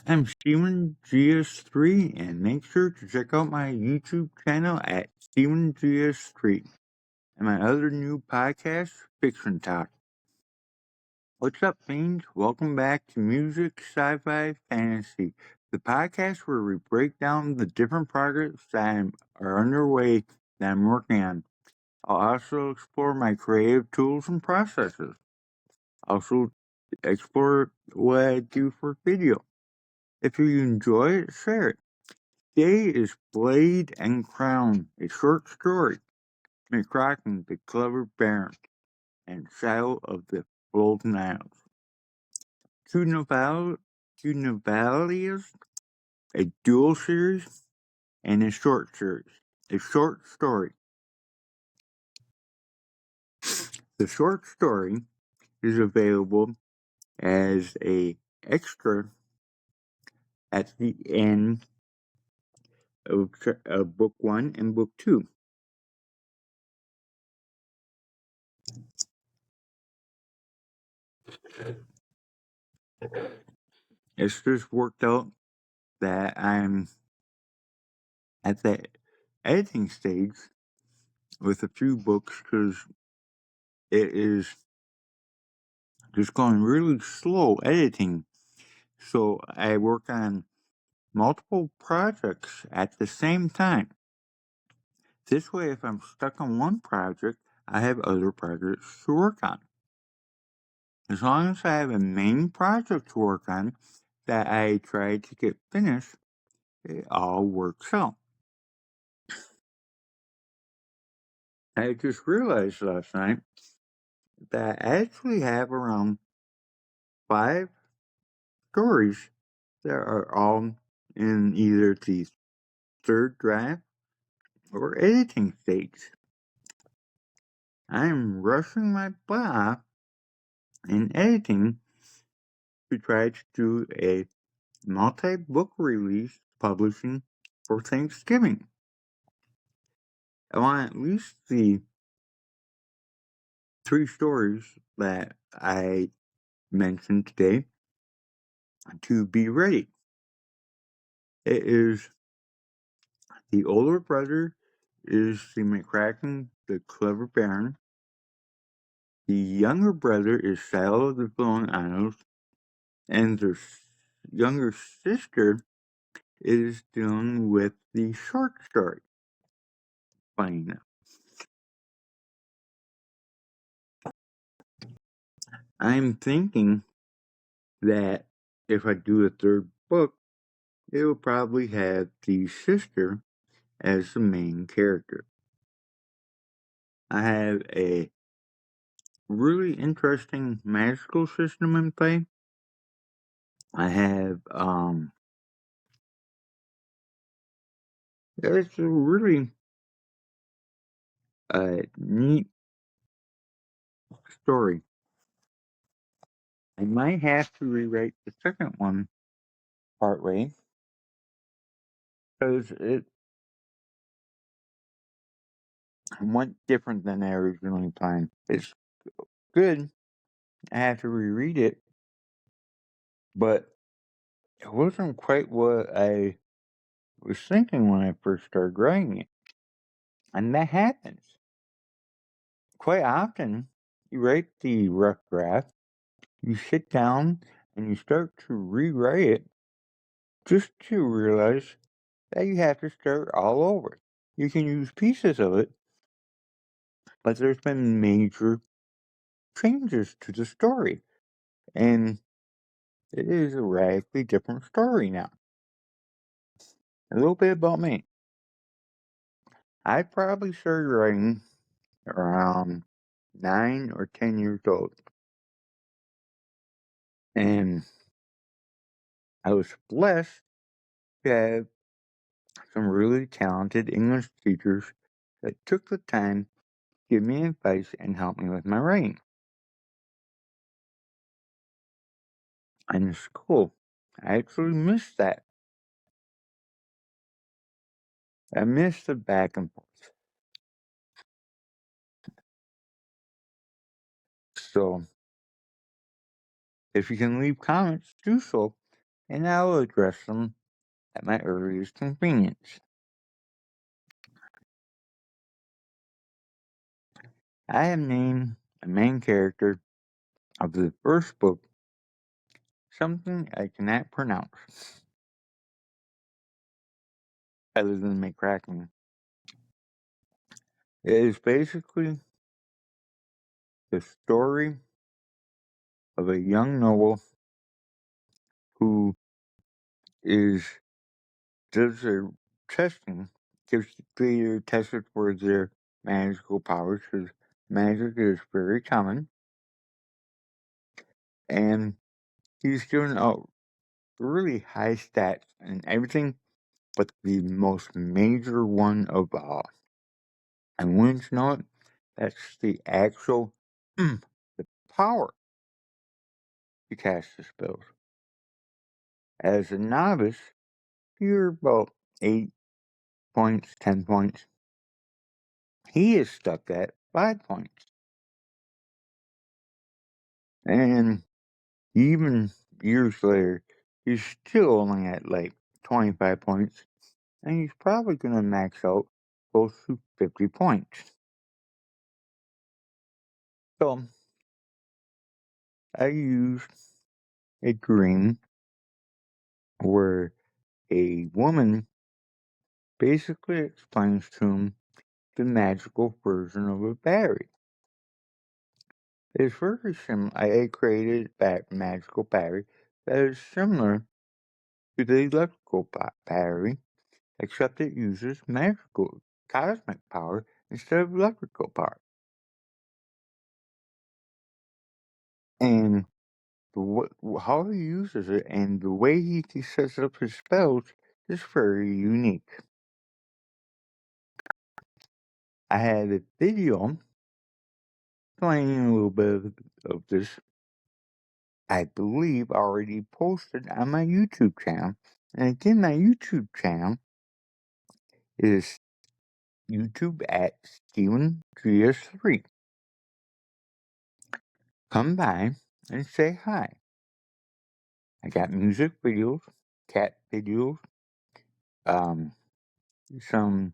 I'm Steven GS3, and make sure to check out my YouTube channel at Steven GS3 and my other new podcast, Fiction Talk. What's up, fiends? Welcome back to Music Sci-fi Fantasy, the podcast where we break down the different projects that are underway that I'm working on. I'll also explore my creative tools and processes. Also, explore what I do for video. If you enjoy it, share it. Today is Blade and Crown, a short story. McCracken, the Clever Baron, and Shadow of the Golden Isles. Two novellas, a dual series, and a short series. A short story. The short story is available as a extra at the end of book 1 and book 2. It's just worked out that I'm at the editing stage with a few books because it is just going really slow editing. So I work on multiple projects at the same time. This way, if I'm stuck on one project, I have other projects to work on. As long as I have a main project to work on that I try to get finished, it all works out. I just realized last night that I actually have around 5 stories that are all in either the third draft or editing stage. I'm rushing my butt off in editing to try to do a multi-book release publishing for Thanksgiving. I want at least the 3 stories that I mentioned today to be ready. It is the older brother is the McCracken, the Clever Baron. The younger brother is Shadow of the Golden Isles, and their younger sister is dealing with the short story. Funny enough. I'm thinking that if I do a third book, it will probably have the sister as the main character. I have a really interesting magical system in play. I have it's a really neat story. I might have to rewrite the second one partway because it went different than I originally planned. It's good. I have to reread it, but it wasn't quite what I was thinking when I first started writing it. And that happens. Quite often, you write the rough draft, you sit down and you start to rewrite it just to realize that you have to start all over. You can use pieces of it, but there's been major changes to the story. And it is a radically different story now. A little bit about me. I probably started writing around 9 or 10 years old. And I was blessed to have some really talented English teachers that took the time to give me advice and help me with my writing. In school, I actually missed that. I missed the back and forth. So, if you can leave comments, do so. and I will address them at my earliest convenience. I have named the main character of the first book something I cannot pronounce, other than McCracken. It is basically the story of a young noble who is does their testing, gives the creator tested for their magical powers, because magic is very common, and he's given out really high stats and everything, but the most major one of all. And wouldn't you know it, that's the actual the power to cast the spells. As a novice, you're about 8 points, 10 points. He is stuck at 5 points. And even years later, he's still only at like 25 points. And he's probably going to max out close to 50 points. So I used a dream where a woman basically explains to him the magical version of a battery. It's very similar. I created a magical battery that is similar to the electrical battery, except it uses magical cosmic power instead of electrical power. And how he uses it and the way he sets up his spells is very unique. I had a video explaining a little bit of this, I believe, already posted on my YouTube channel. And again, my YouTube channel is YouTube at StevenGS3. Come by and say hi. I got music videos, cat videos, um, some,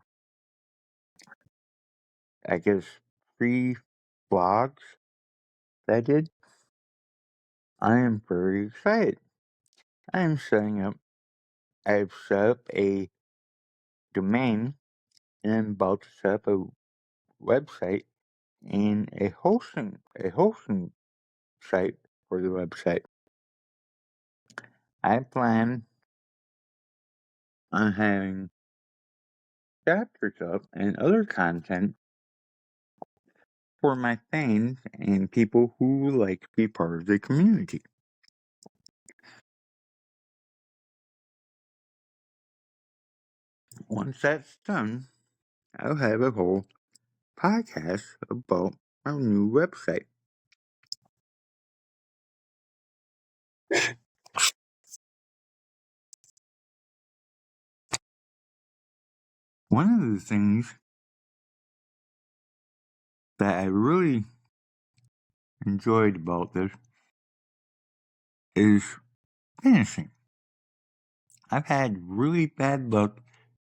I guess, free vlogs that I did. I am very excited. I am setting up, I've set up a domain and I'm about to set up a website and a hosting site for the website. I plan on having chapters up and other content for my fans and people who like to be part of the community. Once that's done, I'll have a whole podcast about our new website. One of the things that I really enjoyed about this is finishing. I've had really bad luck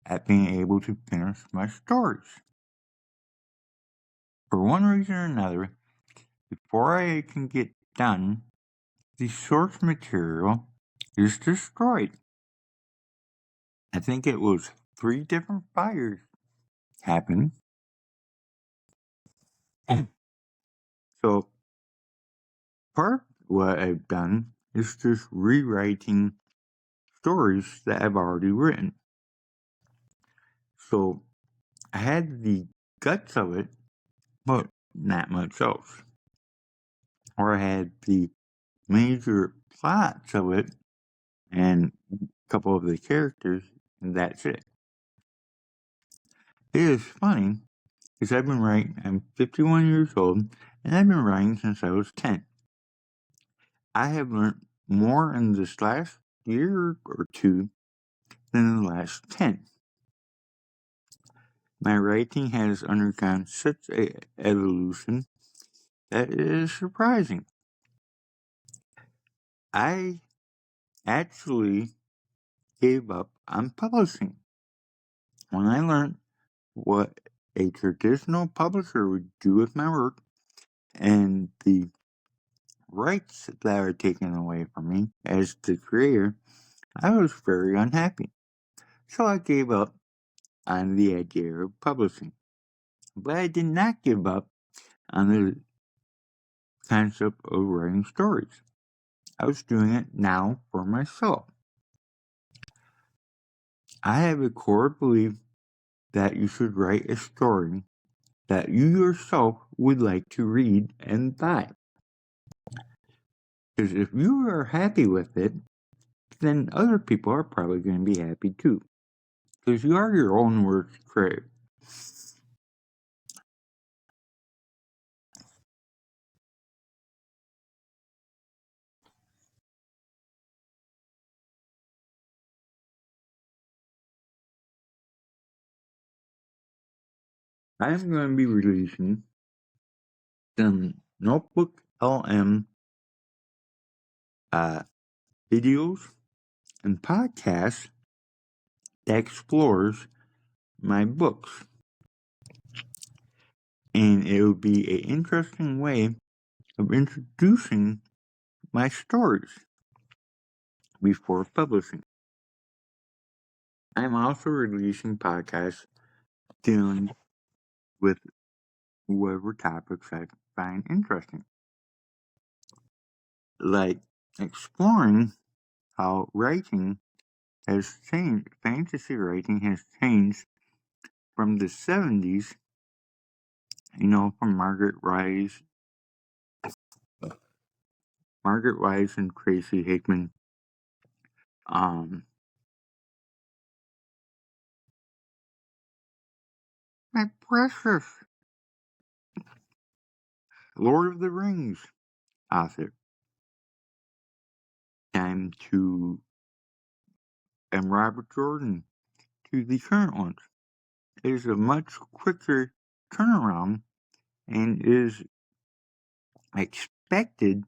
at being able to finish my stories. For one reason or another, before I can get done, the source material is destroyed. I think it was 3 different fires happened. So part of what I've done is just rewriting stories that I've already written. So I had the guts of it, but not much else. Or I had the major plots of it and a couple of the characters, and that's it. It is funny because I've been writing, I'm 51 years old, and I've been writing since I was 10. I have learned more in this last year or two than in the last 10. My writing has undergone such a evolution that it is surprising. I actually gave up on publishing. When I learned what a traditional publisher would do with my work and the rights that are taken away from me as the creator, I was very unhappy. So I gave up on the idea of publishing. But I did not give up on the concept of writing stories. I was doing it now for myself. I have a core belief that you should write a story that you yourself would like to read and buy. Because if you are happy with it, then other people are probably going to be happy too. Because you are your own worst critic. I'm going to be releasing some Notebook LM videos and podcasts that explores my books. And it will be an interesting way of introducing my stories before publishing. I'm also releasing podcasts dealing with whatever topics I find interesting, like exploring how writing has changed. Fantasy writing has changed from the 70s, from Margaret Wise and Tracy Hickman. My precious Lord of the Rings author. Time to and Robert Jordan to the current ones. It is a much quicker turnaround and is expected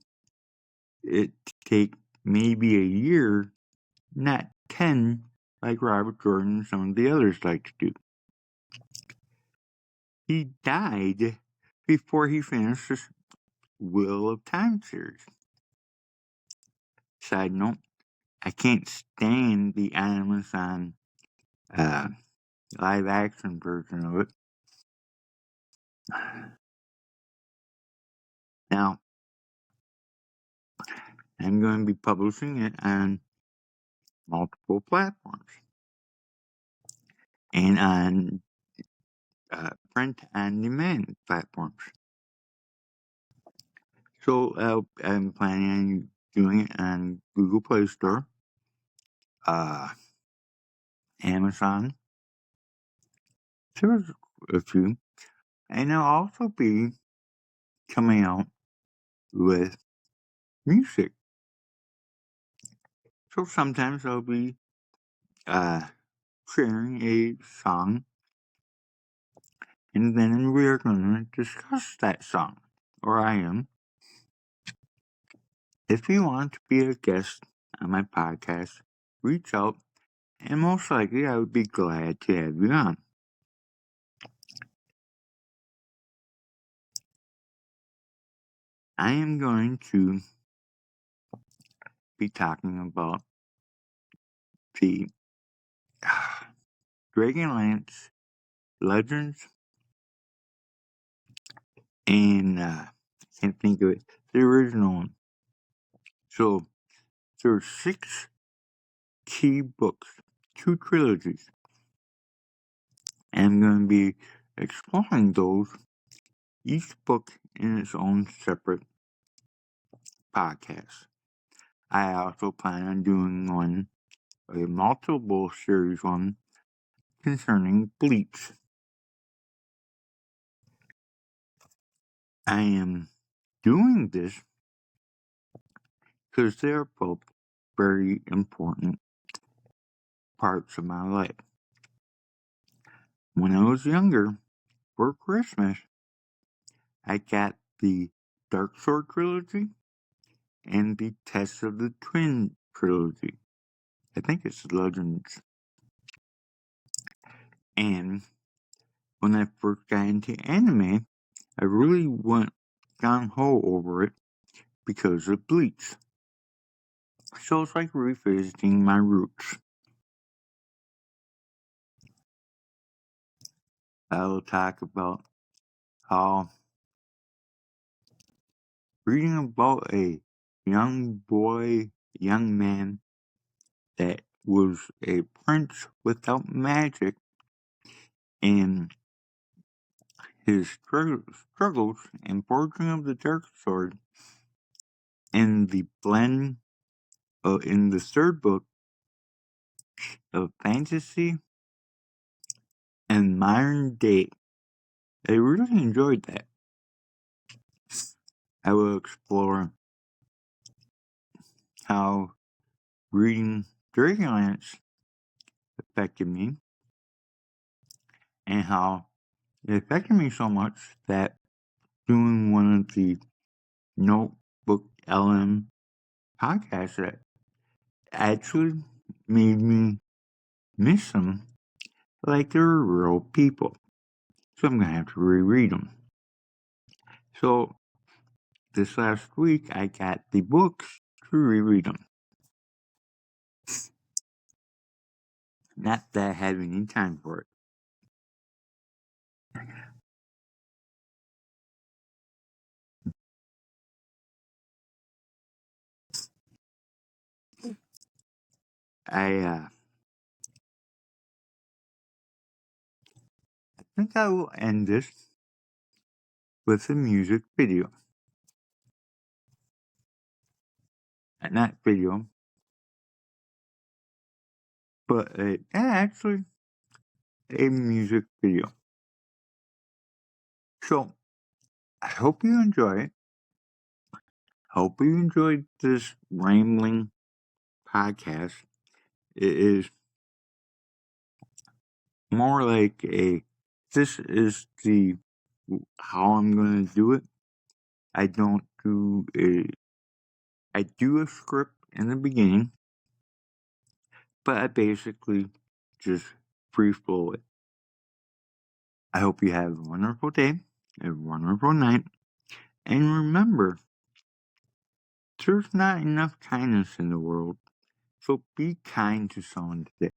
it to take maybe a year, not 10, like Robert Jordan and some of the others like to do. He died before he finished his Wheel of Time series. Side note, I can't stand the Amazon live action version of it. Now, I'm going to be publishing it on multiple platforms and on print on demand platforms. So I'm planning on doing it on Google Play Store, Amazon. There's a few, and I'll also be coming out with music. So sometimes I'll be sharing a song, and then we are going to discuss that song, or I am. If you want to be a guest on my podcast, reach out, and most likely I would be glad to have you on. I am going to be talking about the Dragonlance Legends, and I can't think of it, the original one. So there are 6 key books, 2 trilogies. And I'm going to be exploring those, each book in its own separate podcast. I also plan on doing a multiple series one concerning Bleach. I am doing this because they're both very important parts of my life. When I was younger, for Christmas, I got the Dark Sword trilogy and the Test of the Twin trilogy. I think it's Legends. And when I first got into anime, I really went gung ho over it because of Bleach. So it's like revisiting my roots. I'll talk about how reading about a young man that was a prince without magic and his struggles and forging of the dark sword and the blend in the third book of fantasy and modern day. I really enjoyed that. I will explore how reading Dragonlance affected me and how it affected me so much that doing one of the Notebook LM podcasts that actually made me miss them like they were real people. So I'm going to have to reread them. So this last week I got the books to reread them. Not that I had any time for it. I think I will end this with a music video. Not video, but actually a music video. So I hope you enjoy it. Hope you enjoyed this rambling podcast. It is more like this is the how I'm gonna do it. I don't do I do a script in the beginning, but I basically just free flow it. I hope you have a wonderful day, a wonderful night, and remember, there's not enough kindness in the world, so be kind to someone today.